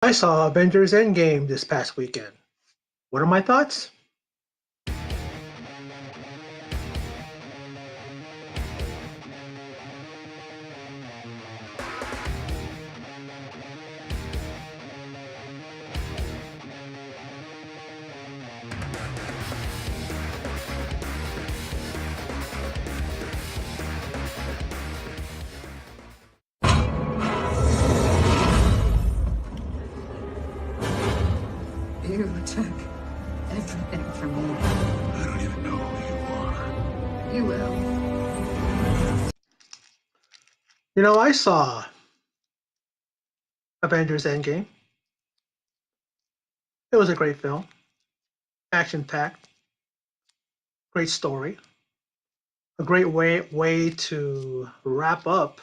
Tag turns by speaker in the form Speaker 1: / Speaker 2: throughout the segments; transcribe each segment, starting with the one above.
Speaker 1: I saw Avengers Endgame this past weekend. What are my thoughts?
Speaker 2: You took everything from me.
Speaker 3: I don't even know who you are.
Speaker 2: You will.
Speaker 1: I saw Avengers Endgame. It was a great film, action packed, great story, a great way to wrap up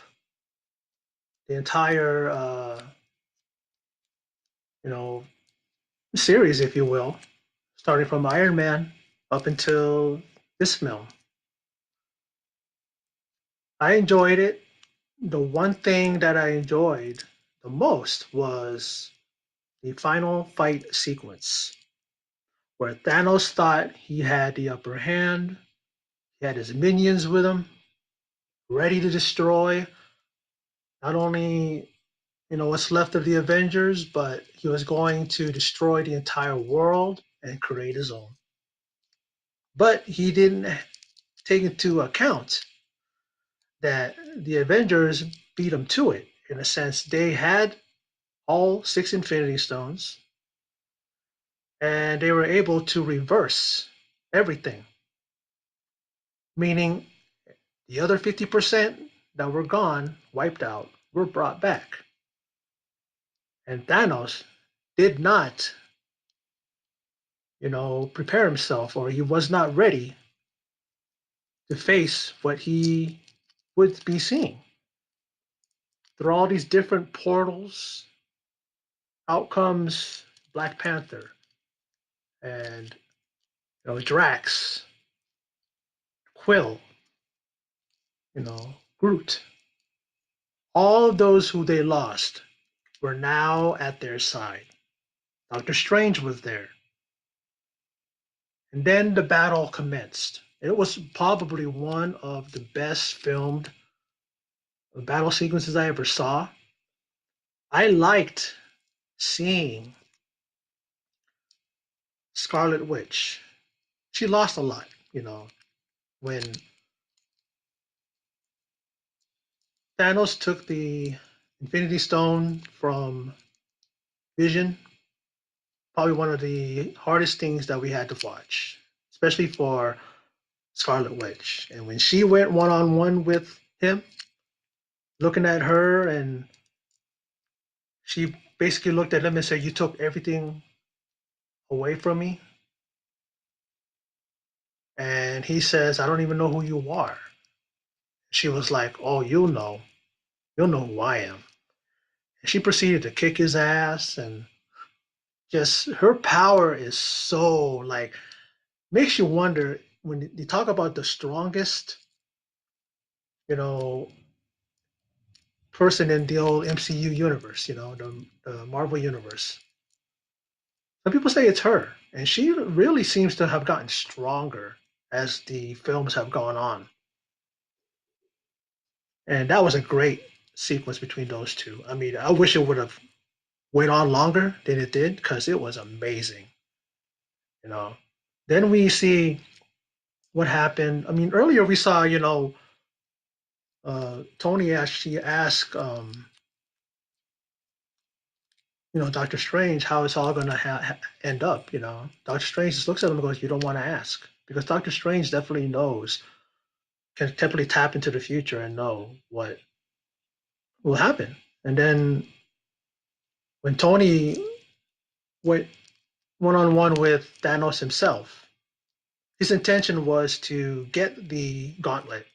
Speaker 1: the entire you know series, if you will, starting from Iron Man up until this film. I enjoyed it. The one thing that I enjoyed the most was the final fight sequence where Thanos thought he had the upper hand. He had his minions with him, ready to destroy not only what's left of the Avengers, but he was going to destroy the entire world and create his own. But he didn't take into account that the Avengers beat him to it. In a sense, they had all six Infinity Stones, and they were able to reverse everything, meaning the other 50% that were gone, wiped out, were brought back. And Thanos did not, prepare himself, or he was not ready to face what he would be seeing through all these different portals. Out comes Black Panther and Drax, Quill, Groot. All of those who they lost were now at their side. Doctor Strange was there. And then the battle commenced. It was probably one of the best filmed battle sequences I ever saw. I liked seeing Scarlet Witch. She lost a lot, when Thanos took the Infinity Stone from Vision. Probably one of the hardest things that we had to watch, especially for Scarlet Witch. And when she went one on one with him, looking at her, and she basically looked at him and said, "You took everything away from me." And he says, "I don't even know who you are." She was like, "Oh, you'll know who I am." And she proceeded to kick his ass, and just her power is so like makes you wonder when you talk about the strongest, you know, person in the old MCU universe, the Marvel universe. Some people say it's her, and she really seems to have gotten stronger as the films have gone on. And that was a great sequence between those two. I mean, I wish it would have went on longer than it did because it was amazing. You know. Then we see what happened. I mean, earlier we saw, Tony actually asked, Doctor Strange how it's all going to end up. Doctor Strange just looks at him and goes, "You don't want to ask," because Doctor Strange definitely knows, can definitely tap into the future and know what will happen. And then when Tony went one on one with Thanos himself, his intention was to get the gauntlet,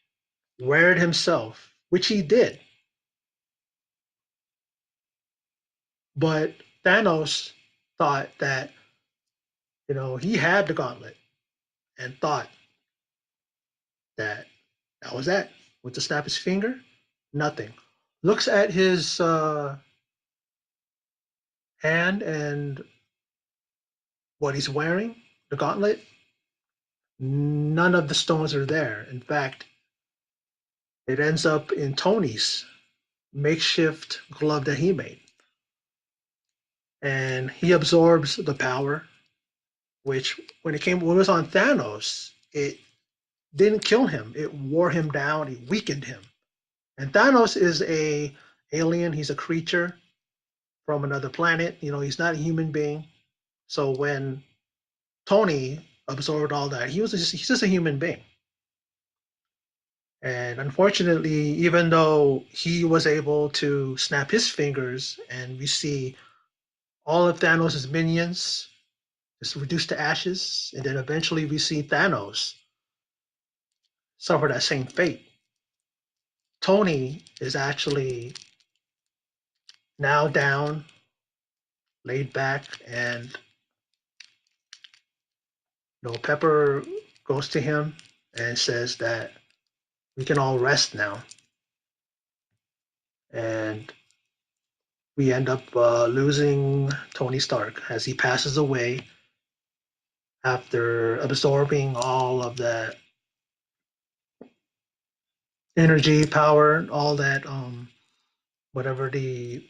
Speaker 1: wear it himself, which he did. But Thanos thought that, he had the gauntlet and thought that that was that. With the snap his finger, nothing. Looks at his hand and what he's wearing, the gauntlet, none of the stones are there. In fact, it ends up in Tony's makeshift glove that he made. And he absorbs the power, which when it was on Thanos, it didn't kill him. It wore him down, it weakened him. And Thanos is a alien, he's a creature from another planet. He's not a human being. So when Tony absorbed all that, he's just a human being. And unfortunately, even though he was able to snap his fingers and we see all of Thanos' minions just reduced to ashes, and then eventually we see Thanos suffer that same fate. Tony is actually now down, laid back, and Pepper goes to him and says that we can all rest now. And we end up losing Tony Stark as he passes away after absorbing all of that energy, power, all that, whatever the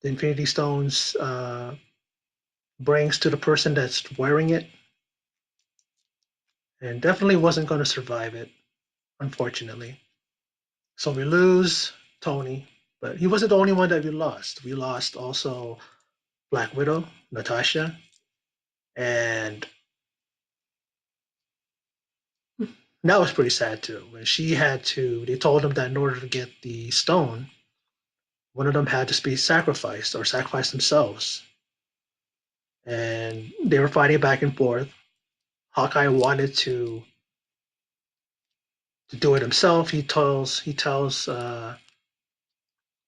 Speaker 1: Infinity Stones brings to the person that's wearing it, and definitely wasn't going to survive it, unfortunately. So we lose Tony, but he wasn't the only one that we lost. We lost also Black Widow, Natasha, and that was pretty sad too. When they told him that in order to get the stone, one of them had to be sacrificed or sacrifice themselves. And they were fighting back and forth. Hawkeye wanted to do it himself. He tells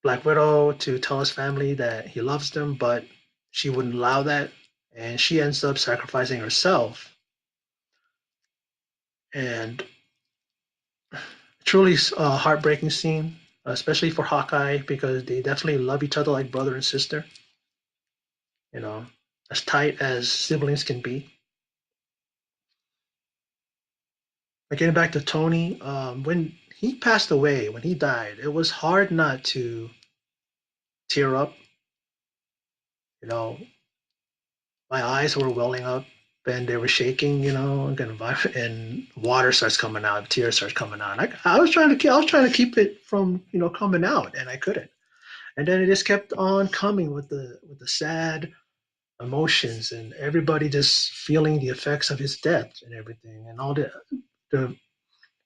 Speaker 1: Black Widow to tell his family that he loves them, but she wouldn't allow that, and she ends up sacrificing herself. And truly heartbreaking scene, especially for Hawkeye because they definitely love each other like brother and sister. You know, as tight as siblings can be. But getting back to Tony, when he passed away, when he died, it was hard not to tear up. You know, my eyes were welling up and they were shaking. And water starts coming out, tears starts coming out. I was trying to keep it from coming out, and I couldn't. And then it just kept on coming with the sad emotions and everybody just feeling the effects of his death and everything and all the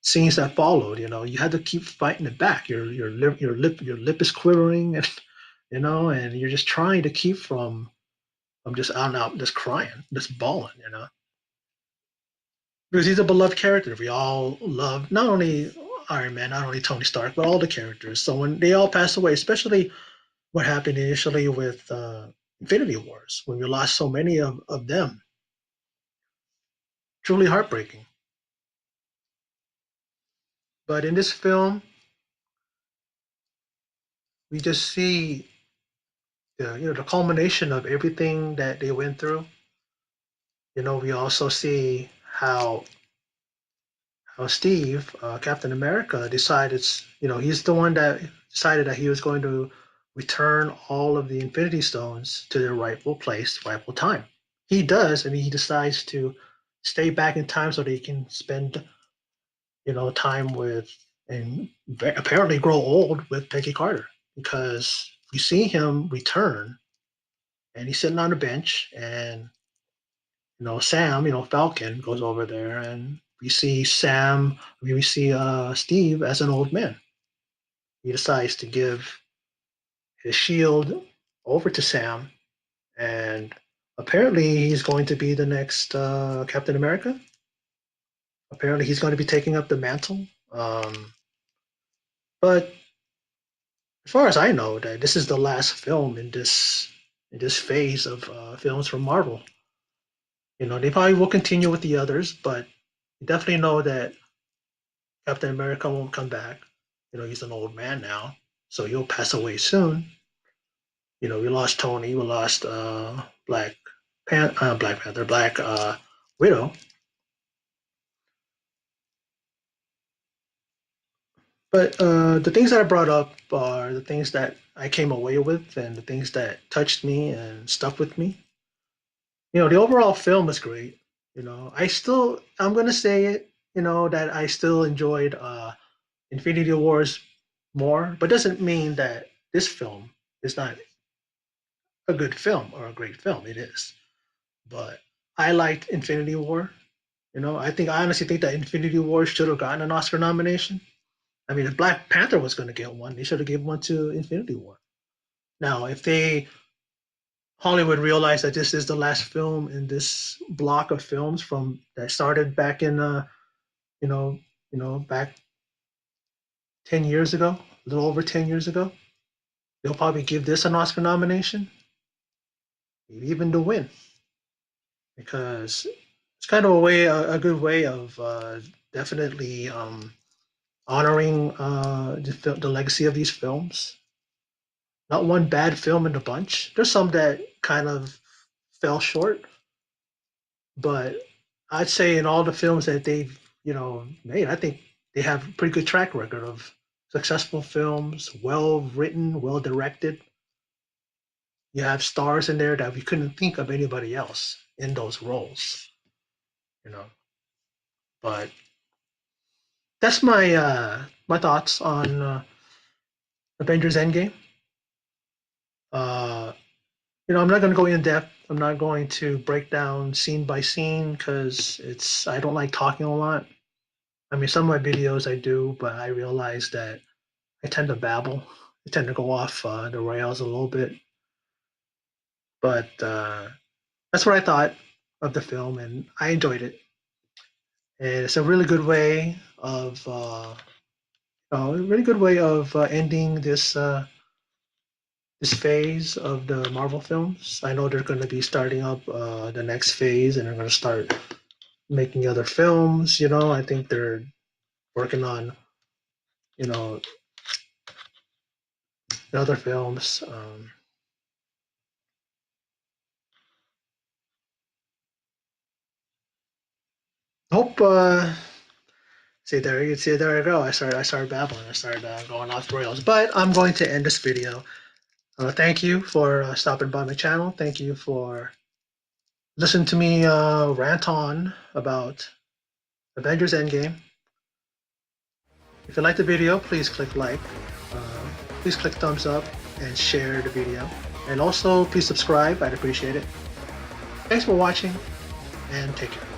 Speaker 1: scenes that followed. You had to keep fighting it back. Your lip is quivering, and and you're just trying to keep from just out and out just crying, just bawling. Because he's a beloved character. We all love not only Iron Man, not only Tony Stark, but all the characters. So when they all pass away, especially what happened initially with Infinity Wars, when we lost so many of them, truly heartbreaking. But in this film, we just see the culmination of everything that they went through. We also see how Steve, Captain America, decided. He's the one that decided that he was going to return all of the Infinity Stones to their rightful place, rightful time. He does, and he decides to stay back in time so that he can spend time with and apparently grow old with Peggy Carter because we see him return and he's sitting on a bench and Sam, Falcon goes over there and we see Steve as an old man. He decides to give his shield over to Sam and apparently he's going to be the next Captain America. Apparently he's going to be taking up the mantle. But as far as I know, that this is the last film in this phase of films from Marvel. They probably will continue with the others, but you definitely know that Captain America won't come back. He's an old man now, so he'll pass away soon. We lost Tony, we lost Black Panther, Black Widow. But the things that I brought up are the things that I came away with and the things that touched me and stuck with me. The overall film was great. I'm gonna say it. That I still enjoyed Infinity Wars more, but doesn't mean that this film is not a good film or a great film. It is, but I liked Infinity War. I honestly think that Infinity War should have gotten an Oscar nomination. I mean, if Black Panther was going to get one, they should have given one to Infinity War. Now, if they Hollywood realized that this is the last film in this block of films from that started back in you know back 10 years ago, a little over 10 years ago, they'll probably give this an Oscar nomination, maybe even to win, because it's kind of a good way of definitely honoring the legacy of these films. Not one bad film in the bunch. There's some that kind of fell short, but I'd say in all the films that they've made, I think they have a pretty good track record of successful films, well written, well directed. You have stars in there that we couldn't think of anybody else in those roles, you know. But that's my thoughts on Avengers Endgame. Uh, I'm not going to go in depth. I'm not going to break down scene by scene because I don't like talking a lot. I mean, some of my videos I do, but I realize that I tend to babble. I tend to go off the rails a little bit. But that's what I thought of the film, and I enjoyed it. And it's a really good way of ending this phase of the Marvel films. I know they're going to be starting up the next phase, and they're going to start making other films. I think they're working on you know other films. Hope. There I go. I started babbling. I started going off the rails. But I'm going to end this video. Thank you for stopping by my channel. Thank you for listening to me rant on about Avengers Endgame. If you like the video, please click like. Please click thumbs up and share the video. And also, please subscribe. I'd appreciate it. Thanks for watching, and take care.